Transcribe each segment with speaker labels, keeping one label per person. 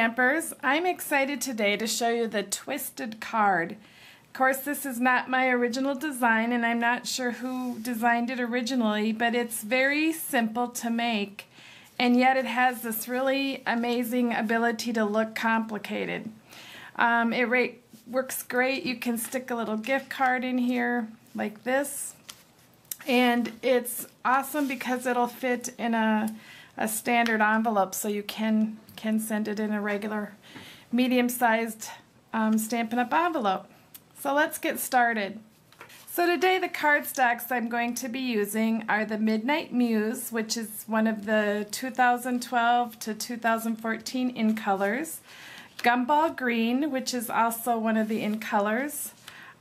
Speaker 1: Stampers, I'm excited today to show you the twisted card. Of course, this is not my original design and I'm not sure who designed it originally, but it's very simple to make and yet it has this really amazing ability to look complicated. It works great. You can stick a little gift card in here like this, and it's awesome because it'll fit in a standard envelope, so you can send it in a regular medium-sized Stampin' Up! Envelope. So let's get started. So today the cardstocks I'm going to be using are the Midnight Muse, which is one of the 2012 to 2014 in colors. Gumball Green, which is also one of the in colors.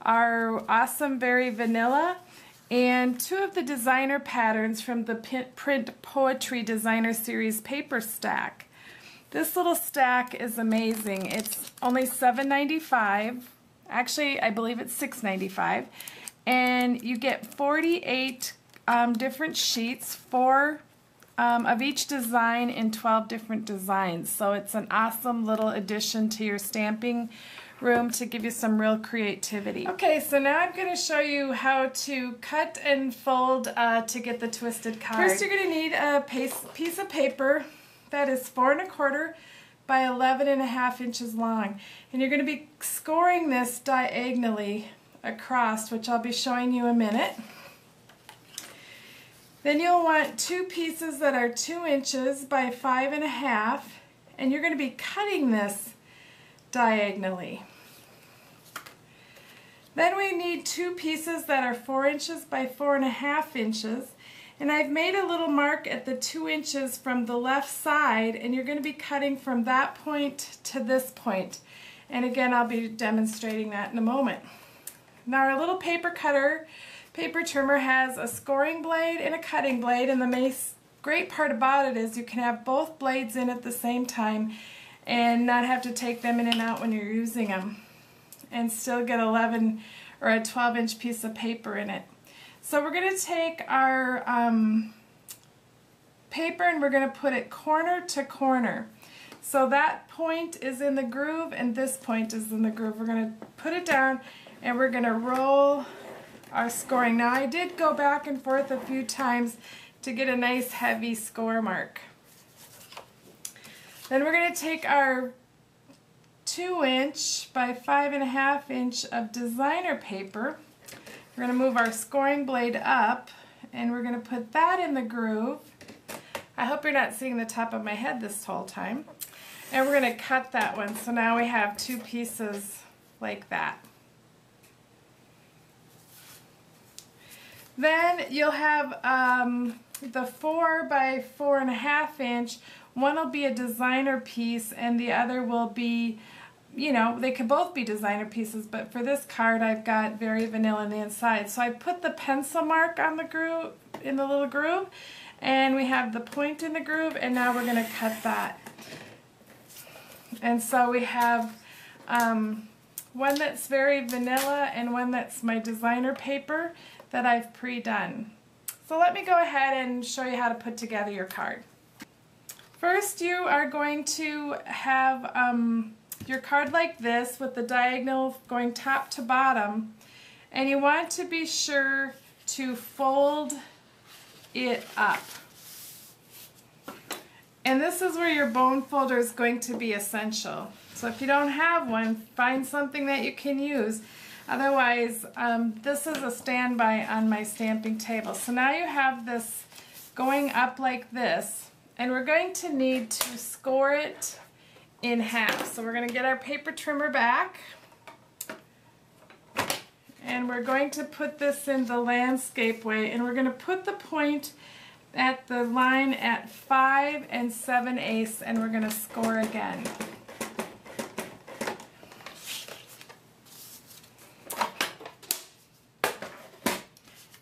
Speaker 1: Our Awesome Very Vanilla, and two of the designer patterns from the Print Poetry Designer Series paper stack. This little stack is amazing. It's only $7.95. Actually, I believe it's $6.95. And you get 48 different sheets, 4 of each design in 12 different designs. So it's an awesome little addition to your stamping room to give you some real creativity. Okay, so now I'm going to show you how to cut and fold to get the twisted card. First, you're going to need a piece of paper that is 4 1/4 by 11.5 inches long, and you're going to be scoring this diagonally across, which I'll be showing you in a minute. Then you'll want 2 pieces that are 2 inches by 5.5, and you're going to be cutting this diagonally. Then we need 2 pieces that are 4 inches by 4.5 inches, and I've made a little mark at the 2 inches from the left side, and you're going to be cutting from that point to this point. And again, I'll be demonstrating that in a moment. Now our little paper trimmer has a scoring blade and a cutting blade, and the great part about it is you can have both blades in at the same time and not have to take them in and out when you're using them, and still get 11 or a 12-inch piece of paper in it. So we're going to take our paper and we're going to put it corner to corner. So that point is in the groove and this point is in the groove. We're going to put it down and we're going to roll our scoring. Now I did go back and forth a few times to get a nice heavy score mark. Then we're going to take our 2-inch by 5.5 inch of designer paper. We're going to move our scoring blade up and we're going to put that in the groove. I hope you're not seeing the top of my head this whole time. And we're going to cut that one. So now we have 2 pieces like that. Then you'll have the 4 by 4.5 inch. One will be a designer piece and the other will be, you know, they could both be designer pieces, but for this card I've got Very Vanilla on the inside. So I put the pencil mark on the groove, in the little groove, and we have the point in the groove, and now we're going to cut that. And so we have one that's Very Vanilla and one that's my designer paper that I've pre-done. So let me go ahead and show you how to put together your card. First, you are going to have your card like this with the diagonal going top to bottom, and you want to be sure to fold it up. And this is where your bone folder is going to be essential. So if you don't have one, find something that you can use. Otherwise, this is a standby on my stamping table. So now you have this going up like this, and we're going to need to score it in half. So we're going to get our paper trimmer back, and we're going to put this in the landscape way, and we're going to put the point at the line at 5 7/8, and we're going to score again.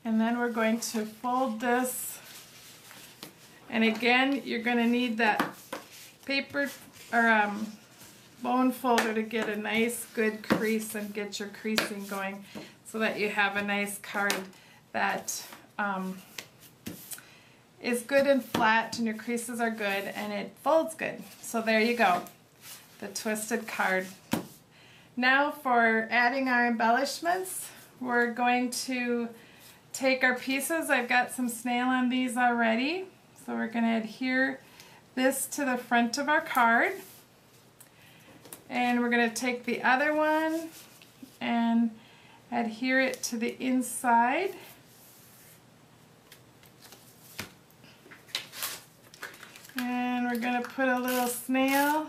Speaker 1: And then we're going to fold this, and again you're going to need that paper or bone folder to get a nice good crease and get your creasing going so that you have a nice card that is good and flat and your creases are good and it folds good. So there you go. the twisted card. Now for adding our embellishments, we're going to take our pieces. I've got some snail on these already, so we're going to adhere this to the front of our card, and we're going to take the other one and adhere it to the inside. And we're going to put a little snail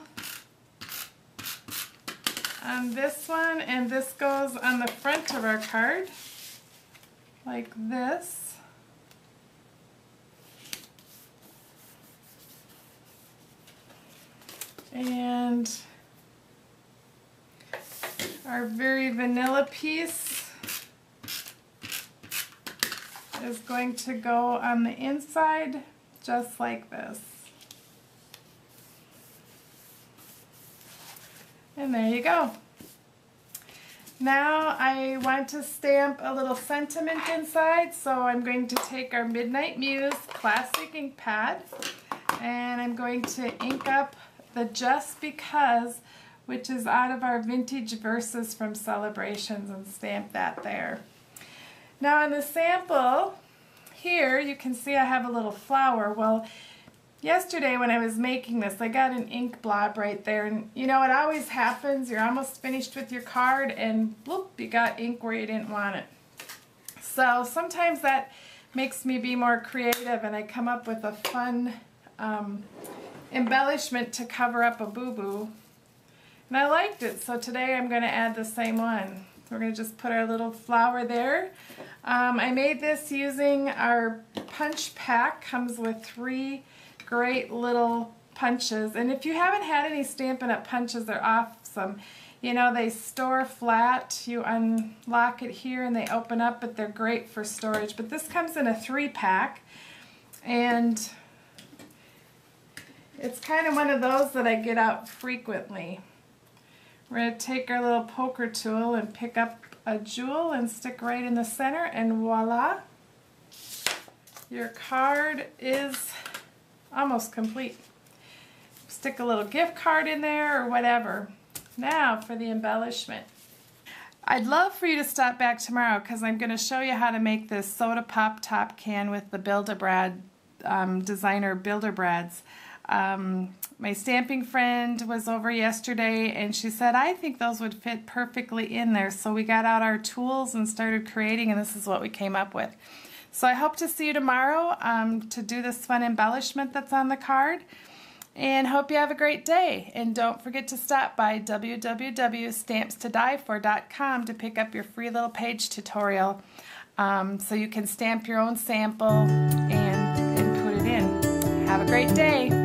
Speaker 1: on this one, and this goes on the front of our card like this. And our very vanilla piece is going to go on the inside just like this. And there you go. Now I want to stamp a little sentiment inside, so I'm going to take our Midnight Muse classic ink pad, and I'm going to ink up the Just Because, which is out of our vintage verses from Celebrations, and stamp that there. Now on the sample here, you can see I have a little flower. Well, yesterday when I was making this, I got an ink blob right there, and you know, it always happens. You're almost finished with your card and bloop, you got ink where you didn't want it. So sometimes that makes me be more creative, and I come up with a fun embellishment to cover up a boo-boo. And I liked it, so today I'm going to add the same one. So we're going to just put our little flower there. I made this using our punch pack. Comes with 3 great little punches, and if you haven't had any Stampin' Up! Punches, they're awesome. You know, they store flat. You unlock it here and they open up, but they're great for storage. But this comes in a 3-pack, and it's kind of one of those that I get out frequently. We're going to take our little poker tool and pick up a jewel and stick right in the center, and voila! Your card is almost complete. Stick a little gift card in there or whatever. Now for the embellishment. I'd love for you to stop back tomorrow, because I'm going to show you how to make this soda pop top can with the Build-A-Brad designer Build-A-Brads. My stamping friend was over yesterday, and she said, I think those would fit perfectly in there. So we got out our tools and started creating, and this is what we came up with. So I hope to see you tomorrow to do this fun embellishment that's on the card, and hope you have a great day. And don't forget to stop by www.stampstodiefor.com to pick up your free little page tutorial so you can stamp your own sample and put it in. Have a great day.